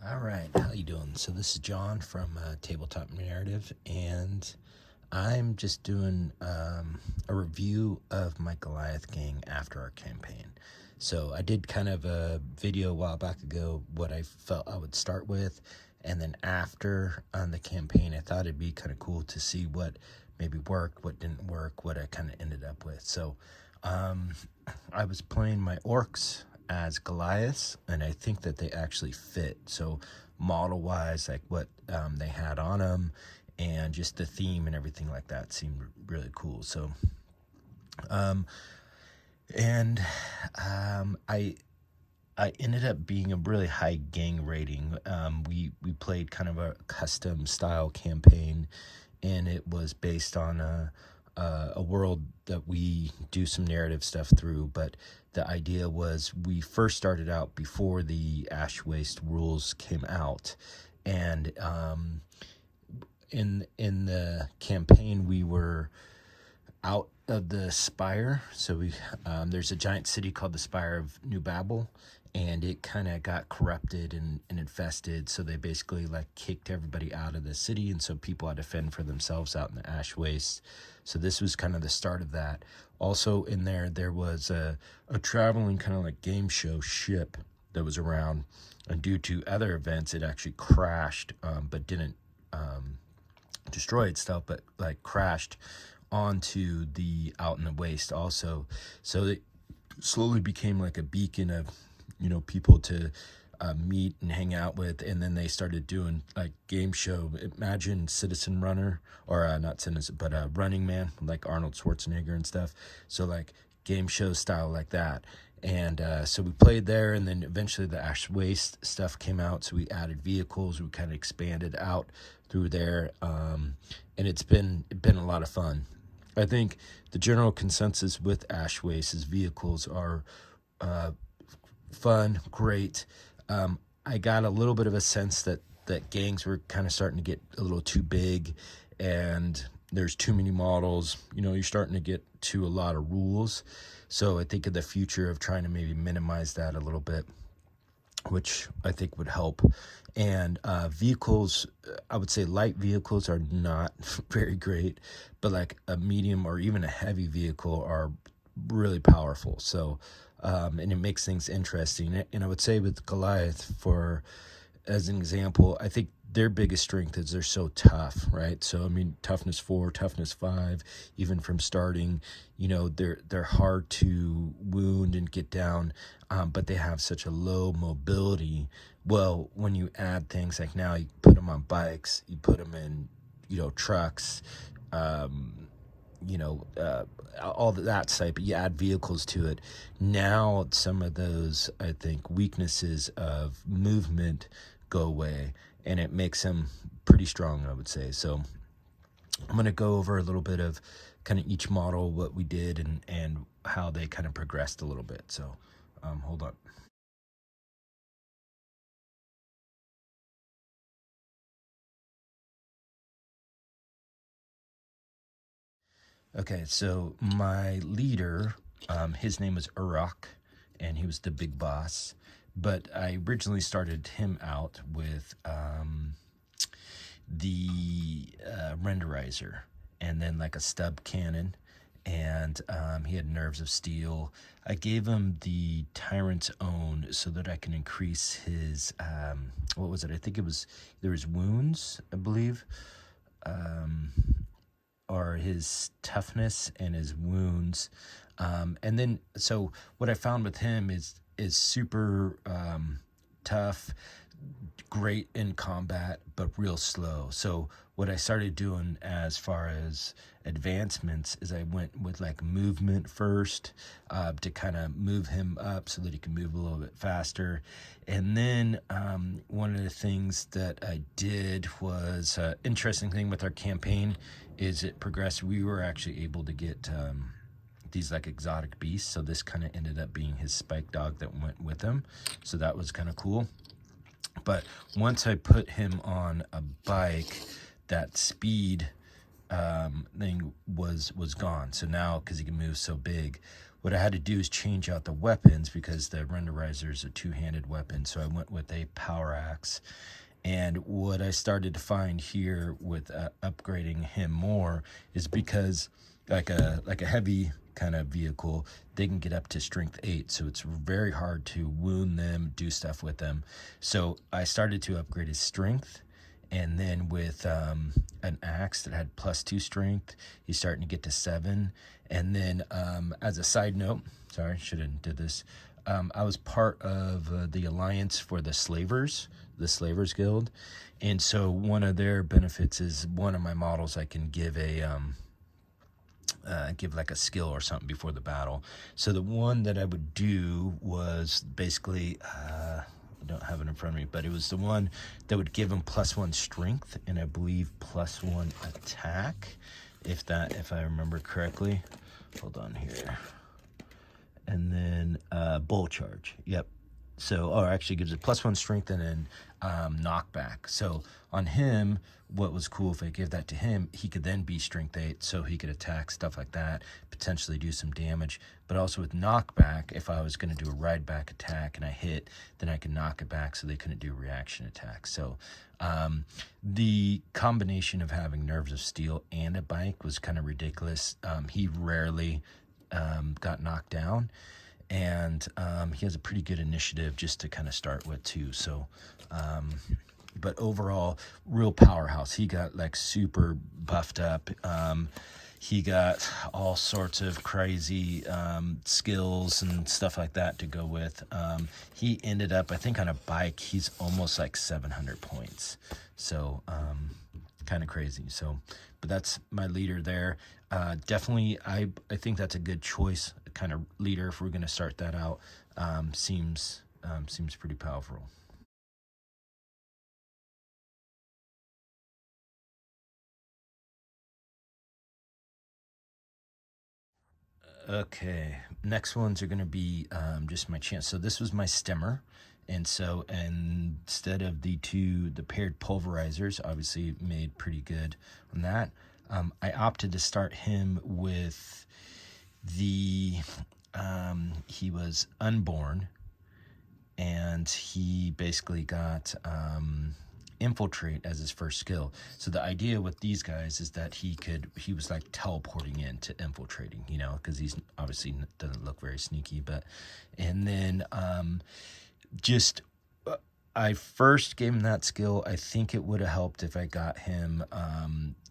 All right, how you doing? So this is John from Tabletop Narrative, and I'm just doing a review of my Goliath gang after our campaign. So I did kind of a video a while back ago what I felt I would start with, and then after on the campaign, I thought it'd be kind of cool to see what maybe worked, what didn't work, what I kind of ended up with. So I was playing my Orks as Goliaths, and I think that they actually fit. So model wise, like what they had on them, and just the theme and everything like that seemed really cool. So I ended up being a really high gang rating. We played kind of a custom style campaign, and it was based on a world that we do some narrative stuff through. But the idea was we first started out before the Ash Waste rules came out, and in the campaign we were out of the Spire. So we there's a giant city called the Spire of New Babel, and it kind of got corrupted and infested. So they basically like kicked everybody out of the city, and so people had to fend for themselves out in the ash waste. So this was kind of the start of that. Also in there was a traveling kind of like game show ship that was around, and due to other events it actually crashed, but didn't destroy itself, but like crashed onto the out in the waste also. So it slowly became like a beacon of people to meet and hang out with. And then they started doing like game show. Imagine Citizen Runner, or not Citizen, but Running Man, like Arnold Schwarzenegger and stuff. So like game show style like that. And so we played there, and then eventually the Ash Waste stuff came out, so we added vehicles. We kind of expanded out through there, and it's been a lot of fun. I think the general consensus with Ash Waste is vehicles are fun, great. I got a little bit of a sense that gangs were kind of starting to get a little too big, and there's too many models. You're starting to get to a lot of rules. So I think of the future of trying to maybe minimize that a little bit, which I think would help. And vehicles, I would say light vehicles are not very great, but like a medium or even a heavy vehicle are really powerful. So and it makes things interesting. And I would say with Goliath, for as an example, I think their biggest strength is they're so tough, right? So I mean, toughness 4, toughness 5, even from starting, they're hard to wound and get down, but they have such a low mobility. Well, when you add things like now you put them on bikes, you put them in, trucks, all that type, but you add vehicles to it. Now some of those, I think, weaknesses of movement go away, and it makes them pretty strong, I would say. So I'm going to go over a little bit of kind of each model, what we did, and how they kind of progressed a little bit. So hold on. Okay, so my leader, his name was Urok, and he was the big boss. But I originally started him out with the renderizer, and then like a stub cannon, and he had nerves of steel. I gave him the Tyrant's own so that I can increase his, what was it? I think it was, there was wounds, I believe, or his toughness and his wounds. And then, so what I found with him is super tough, great in combat, but real slow. So what I started doing as far as advancements is I went with like movement first, to kind of move him up so that he can move a little bit faster. And then one of the things that I did was, interesting thing with our campaign is it progressed. We were actually able to get these like exotic beasts. So this kind of ended up being his spike dog that went with him. So that was kind of cool. But once I put him on a bike, that speed thing was gone. So now, because he can move so big, what I had to do is change out the weapons because the renderizer is a two-handed weapon. So I went with a power axe. And what I started to find here with upgrading him more is because like a heavy kind of vehicle, they can get up to strength 8, so it's very hard to wound them, do stuff with them. So I started to upgrade his strength, and then with an axe that had +2 strength, he's starting to get to 7. And then as a side note, sorry, should have did this. I was part of the alliance for the Slavers Guild, and so one of their benefits is one of my models I can give give like a skill or something before the battle. So the one that I would do was basically I don't have it in front of me, but it was the one that would give him +1 strength and I believe +1 attack, if I remember correctly. Hold on here. And then bull charge. Yep. So, or actually gives it +1 strength and then knockback. So on him, what was cool, if I gave that to him, he could then be strength 8, so he could attack, stuff like that, potentially do some damage. But also with knockback, if I was going to do a ride back attack and I hit, then I could knock it back so they couldn't do reaction attacks. So the combination of having nerves of steel and a bike was kind of ridiculous. He rarely got knocked down, and he has a pretty good initiative just to kind of start with too. So but overall, real powerhouse. He got like super buffed up. He got all sorts of crazy skills and stuff like that to go with. He ended up, I think on a bike, he's almost like 700 points. So kind of crazy. So, but that's my leader there. Definitely, I think that's a good choice, kind of leader, if we're going to start that out. Seems pretty powerful. Okay, next ones are going to be just my chance. So this was my stemmer. And so instead of the paired pulverizers, obviously made pretty good on that. I opted to start him with he was unborn, and he basically got infiltrate as his first skill. So the idea with these guys is that he was like teleporting into infiltrating, because he's obviously doesn't look very sneaky. And then just I first gave him that skill. I think it would have helped if I got him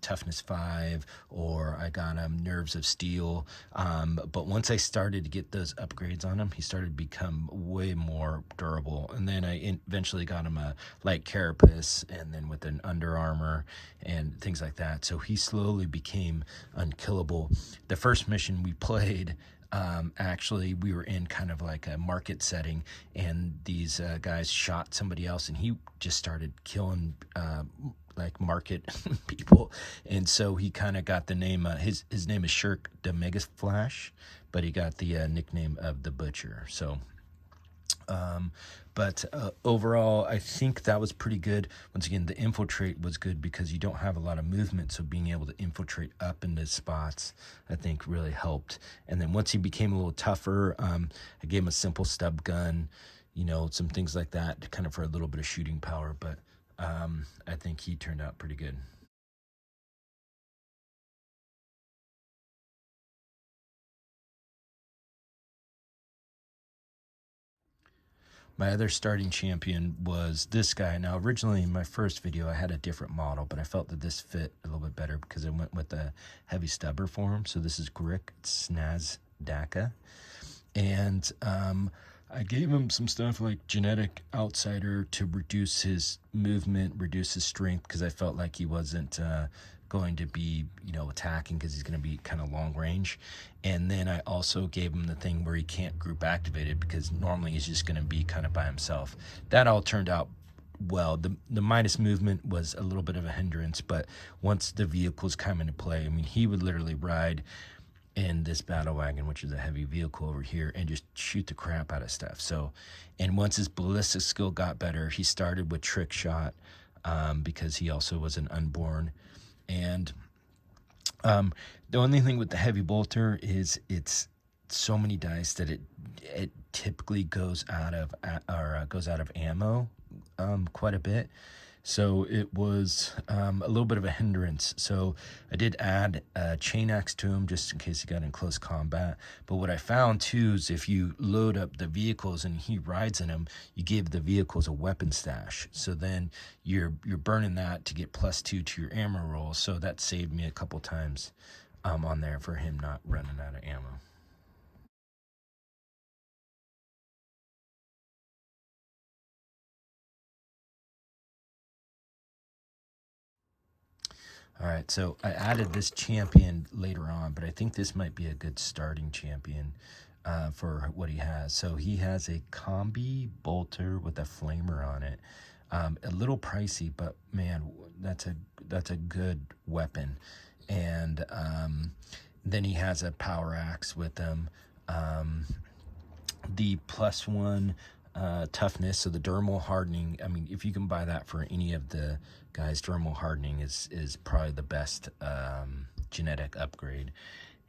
toughness 5, or I got him nerves of steel. But once I started to get those upgrades on him, he started to become way more durable. And then I eventually got him a light carapace, and then with an under armor and things like that. So he slowly became unkillable. The first mission we played, actually we were in kind of like a market setting, and these guys shot somebody else, and he just started killing like market people. And so he kind of got the name, his name is Shirk the Mega Flash, but he got the nickname of the Butcher. So but overall, I think that was pretty good. Once again, the infiltrate was good because you don't have a lot of movement, so being able to infiltrate up into spots, I think, really helped. And then once he became a little tougher, I gave him a simple stub gun, some things like that, kind of for a little bit of shooting power. But I think he turned out pretty good. My other starting champion was this guy. Now, originally in my first video, I had a different model, but I felt that this fit a little bit better because I went with a heavy stubber for him. So this is Grick Snazdaka. And I gave him some stuff like Genetic Outsider to reduce his movement, reduce his strength, because I felt like he wasn't going to be, attacking, because he's going to be kind of long range. And then I also gave him the thing where he can't group activated, because normally he's just going to be kind of by himself. That all turned out well. The minus movement was a little bit of a hindrance, but once the vehicles come into play, I mean, he would literally ride in this battle wagon, which is a heavy vehicle over here, and just shoot the crap out of stuff. So, and once his ballistic skill got better, he started with trick shot, because he also was an unborn. And the only thing with the heavy bolter is it's so many dice that it typically goes out of ammo quite a bit. So it was a little bit of a hindrance. So I did add a chain axe to him just in case he got in close combat. But what I found too is if you load up the vehicles and he rides in them, you give the vehicles a weapon stash. So then you're burning that to get +2 to your ammo roll. So that saved me a couple times on there for him not running out of ammo. All right, so I added this champion later on, but I think this might be a good starting champion for what he has. So he has a combi bolter with a flamer on it. A little pricey, but man, that's a good weapon. And then he has a power axe with him. The +1 toughness, so the dermal hardening. I mean, if you can buy that for any of the guys, dermal hardening is probably the best genetic upgrade.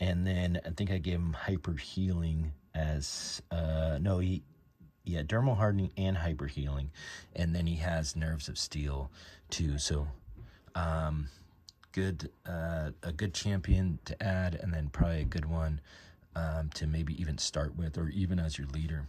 And then I think I gave him hyper healing as dermal hardening and hyper healing, and then he has nerves of steel too. So a good champion to add, and then probably a good one to maybe even start with, or even as your leader.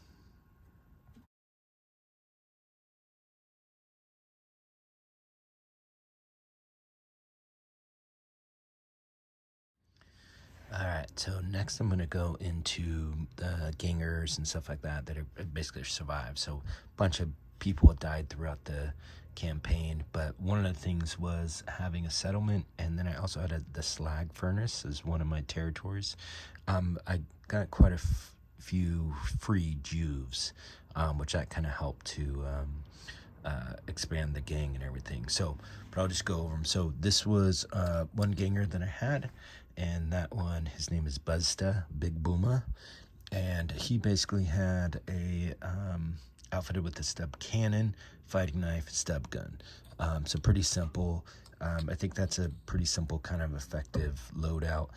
All right, so next I'm going to go into the gangers and stuff like that are basically survived. So a bunch of people died throughout the campaign, but one of the things was having a settlement, and then I also had the slag furnace as one of my territories. I got quite a few free juves, which that kind of helped to expand the gang and everything. So, but I'll just go over them. So this was one ganger that I had, and that one, his name is Buzzta, Big Booma, and he basically had a outfitted with a stub cannon, fighting knife, stub gun. So pretty simple. I think that's a pretty simple kind of effective loadout.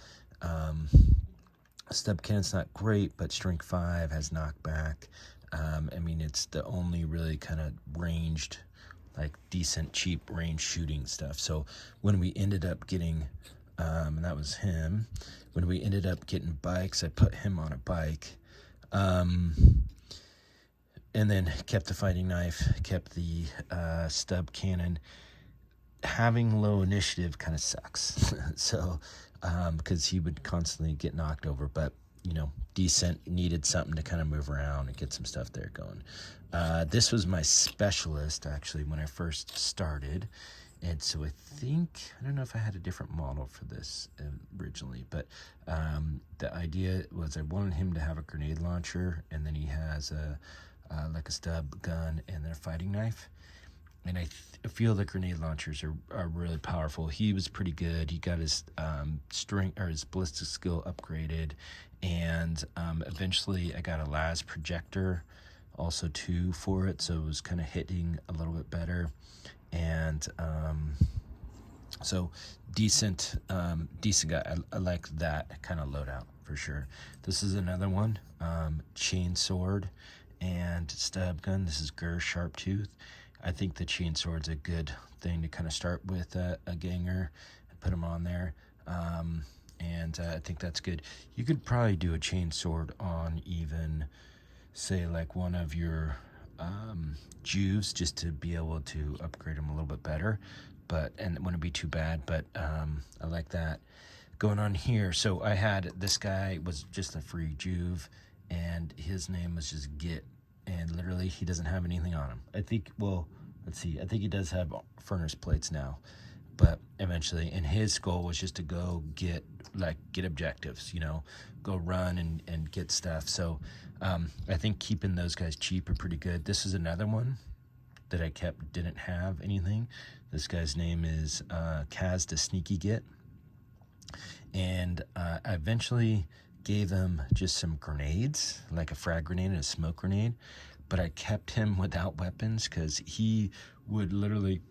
Stub cannon's not great, but strength 5 has knockback. I mean, it's the only really kind of ranged, like decent, cheap range shooting stuff. So when we ended up getting, and that was him, when we ended up getting bikes, I put him on a bike, and then kept the fighting knife, kept the stub cannon. Having low initiative kind of sucks. So, because he would constantly get knocked over, but decent, needed something to kind of move around and get some stuff there going. This was my specialist, actually, when I first started. And so I don't know if I had a different model for this originally, but the idea was I wanted him to have a grenade launcher, and then he has like a stub gun and then a fighting knife. And I feel the grenade launchers are really powerful. He was pretty good. He got his strength or his ballistic skill upgraded, and eventually I got a las projector also too for it, so it was kind of hitting a little bit better. And so decent guy. I like that kind of loadout for sure. This is another one, chain sword and stub gun. This is Gur Sharptooth. I think the chain sword's a good thing to kind of start with a ganger and put him on there. And I think that's good. You could probably do a chain sword on even, say, like one of your juves, just to be able to upgrade them a little bit better. And it wouldn't be too bad, but I like that going on here. So I had this guy was just a free juve, and his name was just Git. And literally, he doesn't have anything on him. I think he does have furnace plates now, but eventually, and his goal was just to go get objectives, go run and get stuff. So I think keeping those guys cheap are pretty good. This is another one that I didn't have anything. This guy's name is Kaz the Sneaky Git. And I eventually gave him just some grenades, like a frag grenade and a smoke grenade, but I kept him without weapons because he would literally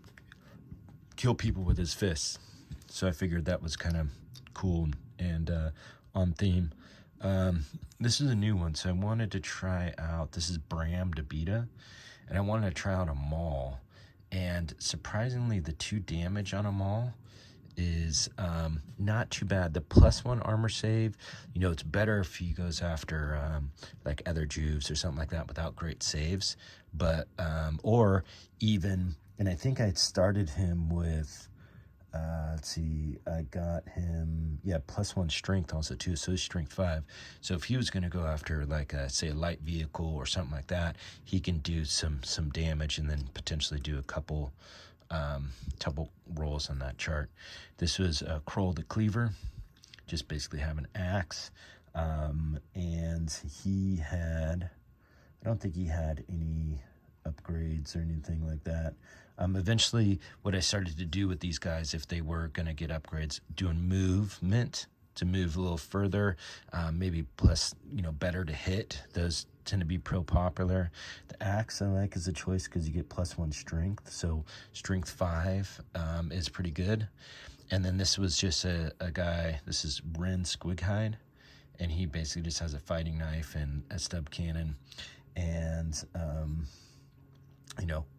kill people with his fists. So I figured that was kind of cool and on theme. This is a new one, so I wanted to try out, this is Bram Debita, and I wanted to try out a Maul. And surprisingly, the 2 damage on a Maul is not too bad. The +1 armor save, it's better if he goes after like other Juves or something like that without great saves. But, or even, and I think I started him with, let's see, I got him, +1 strength also too, so he's strength 5. So if he was going to go after like say a light vehicle or something like that, he can do some damage and then potentially do a couple rolls on that chart. This was Kroll the Cleaver, just basically have an axe, and he had, I don't think he had any upgrades or anything like that. Eventually, what I started to do with these guys, if they were going to get upgrades, doing movement to move a little further, maybe plus, better to hit. Those tend to be popular. The axe I like as a choice because you get +1 strength, so strength 5 is pretty good. And then this was just a guy, this is Ren Squighide, and he basically just has a fighting knife and a stub cannon, and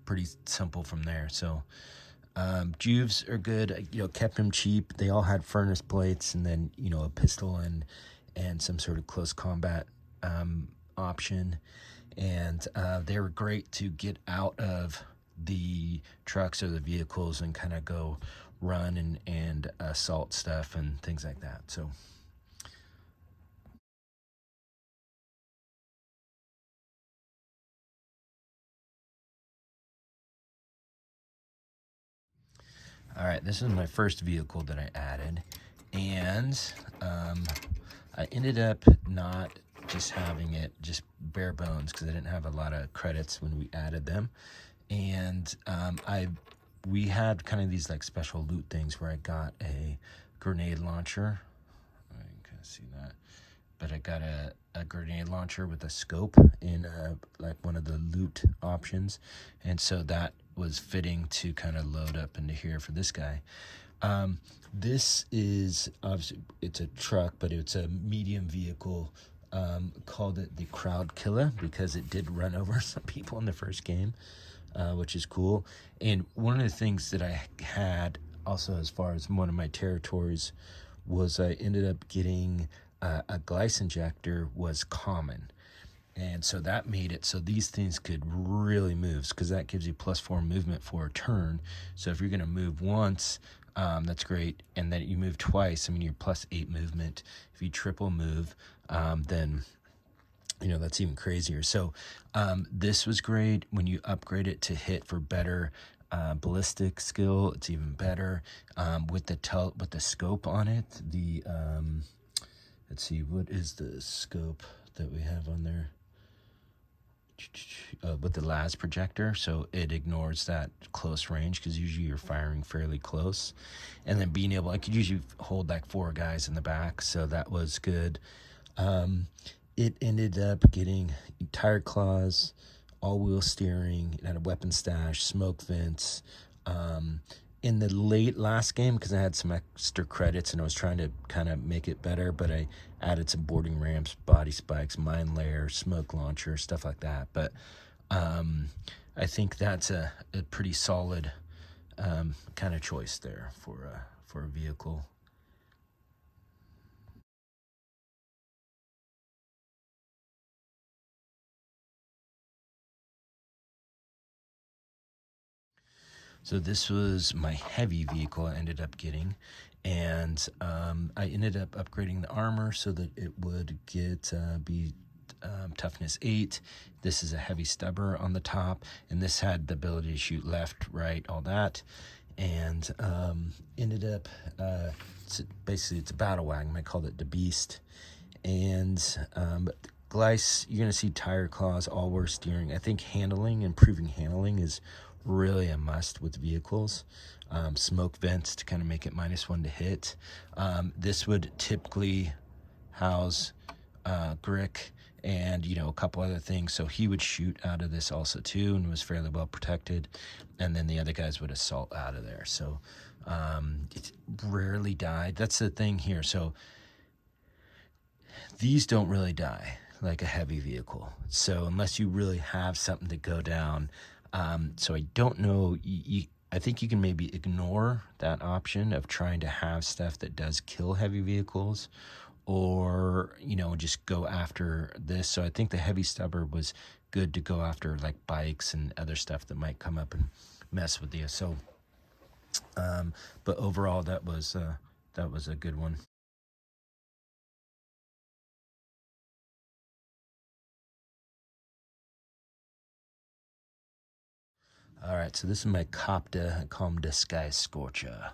pretty simple from there. So Juves are good, kept them cheap. They all had furnace plates and then a pistol and some sort of close combat option, and they were great to get out of the trucks or the vehicles and kind of go run and assault stuff and things like that. So all right, this is my first vehicle that I added, and I ended up not just having it just bare bones because I didn't have a lot of credits when we added them, and we had kind of these like special loot things where I got a grenade launcher. I can kind of see that, but I got a grenade launcher with a scope in like one of the loot options, and so that was fitting to kind of load up into here for this guy. This is obviously, it's a truck, but it's a medium vehicle. Called it the Crowd Killer because it did run over some people in the first game, which is cool. And one of the things that I had also as far as one of my territories was I ended up getting a Goliath injector was common. And so that made it so these things could really move, because that gives you +4 movement for a turn. So if you're going to move once, that's great. And then you move twice, you're +8 movement. If you triple move, then, that's even crazier. So this was great. When you upgrade it to hit for better ballistic skill, it's even better. With the scope on it, let's see, what is the scope that we have on there? With the las projector, so it ignores that close range because usually you're firing fairly close. And then being able, I could usually hold like 4 guys in the back, so that was good. It ended up getting tire claws, all-wheel steering, it had a weapon stash, smoke vents. In the last game, because I had some extra credits and I was trying to kind of make it better, but I added some boarding ramps, body spikes, mine layer, smoke launcher, stuff like that. But I think that's a pretty solid kind of choice there for a vehicle. So this was my heavy vehicle I ended up getting, and I ended up upgrading the armor so that it would be toughness 8. This is a heavy stubber on the top, and this had the ability to shoot left, right, all that, and ended up basically it's a battle wagon. I called it the Beast, and Goliath, you're gonna see tire claws, all-wheel steering. I think improving handling is really a must with vehicles. Smoke vents to kind of make it -1 to hit. This would typically house Grick and a couple other things, so he would shoot out of this also too and was fairly well protected, and then the other guys would assault out of there. So it rarely died. That's the thing here. So these don't really die like a heavy vehicle. So unless you really have something to go down, so I don't know. I think you can maybe ignore that option of trying to have stuff that does kill heavy vehicles, or just go after this. So I think the heavy stubber was good to go after like bikes and other stuff that might come up and mess with you. So, but overall, that was a good one. All right, so this is my Copta. I call him the Sky Scorcher.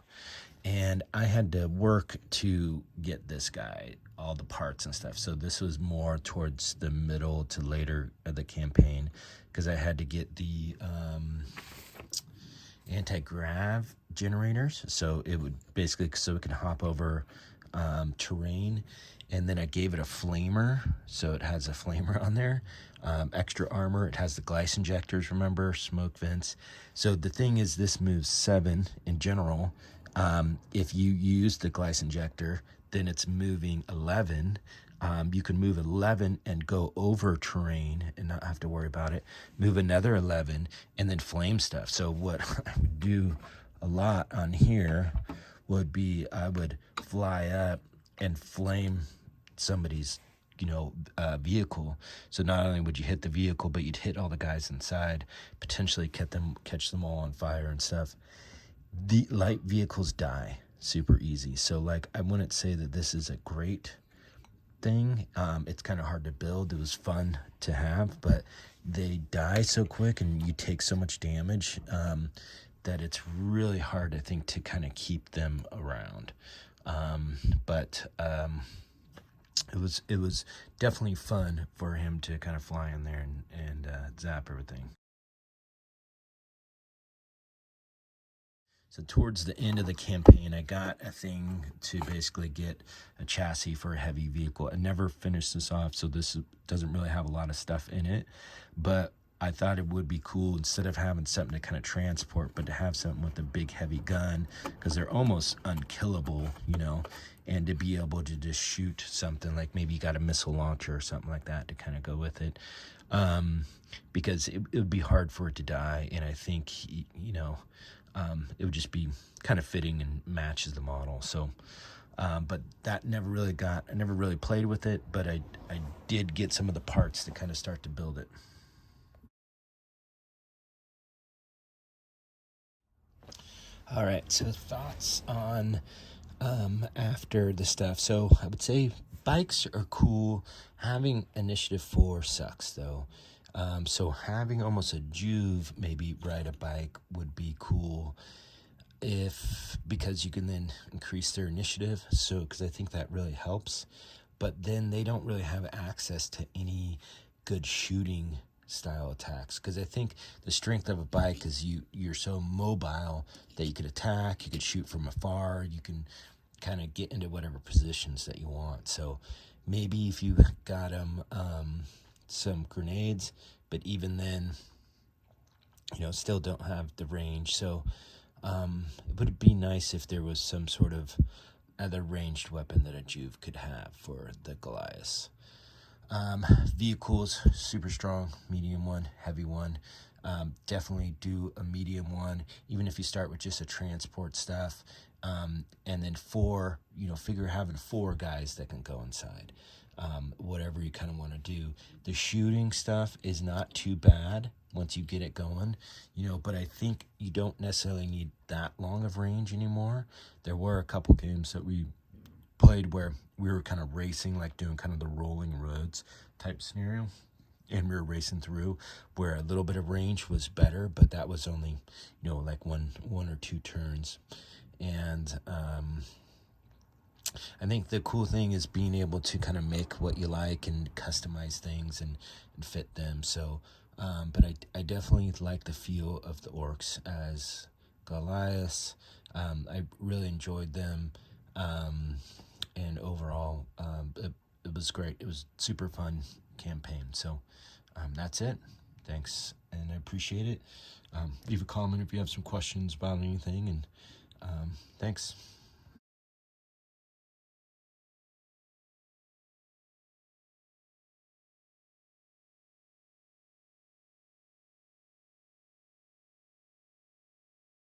And I had to work to get this guy, all the parts and stuff. So this was more towards the middle to later of the campaign, because I had to get the anti-grav generators. So it would basically, so it can hop over terrain. And then I gave it a flamer, so it has a flamer on there. Extra armor. It has the glice injectors, remember, smoke vents. So the thing is, this moves 7 in general. If you use the glice injector, then it's moving 11. You can move 11 and go over terrain and not have to worry about it. Move another 11 and then flame stuff. So what I would do a lot on here would be I would fly up and flame somebody's vehicle. So not only would you hit the vehicle, but you'd hit all the guys inside, potentially catch them all on fire and stuff. The light vehicles die super easy. So like, I wouldn't say that this is a great thing. It's kind of hard to build. It was fun to have, but they die so quick and you take so much damage that it's really hard, I think, to kind of keep them around. But it was definitely fun for him to kind of fly in there and zap everything. So towards the end of the campaign, I got a thing to basically get a chassis for a heavy vehicle. I never finished this off, so this doesn't really have a lot of stuff in it. But I thought it would be cool, instead of having something to kind of transport, but to have something with a big heavy gun, because they're almost unkillable, and to be able to just shoot something, like maybe you got a missile launcher or something like that to kind of go with it. Because it would be hard for it to die, and I think, it would just be kind of fitting and matches the model. So, but that I never really played with it, but I did get some of the parts to kind of start to build it. All right, so thoughts on after the stuff. So I would say bikes are cool. Having initiative 4 sucks though. So having almost a Juve maybe ride a bike would be cool, because you can then increase their initiative. So, because I think that really helps, but then they don't really have access to any good shooting style attacks, because I think the strength of a bike is you're so mobile that you could attack, you could shoot from afar, you can kind of get into whatever positions that you want. So maybe if you got them some grenades, but even then, still don't have the range. So it would be nice if there was some sort of other ranged weapon that a Juve could have for the Goliaths. Vehicles, super strong, medium one, heavy one. Definitely do a medium one, even if you start with just a transport stuff. And then 4, figure having 4 guys that can go inside. Whatever you kind of want to do. The shooting stuff is not too bad once you get it going, but I think you don't necessarily need that long of range anymore. There were a couple games that we played where we were kind of racing, like doing kind of the rolling roads type scenario, and we were racing through where a little bit of range was better, but that was only like one or two turns. And I think the cool thing is being able to kind of make what you like and customize things and fit them. So but I definitely like the feel of the Orks as Goliaths. I really enjoyed them. And overall, it was great. It was super fun campaign. So that's it. Thanks, and I appreciate it. Leave a comment if you have some questions about anything, and thanks.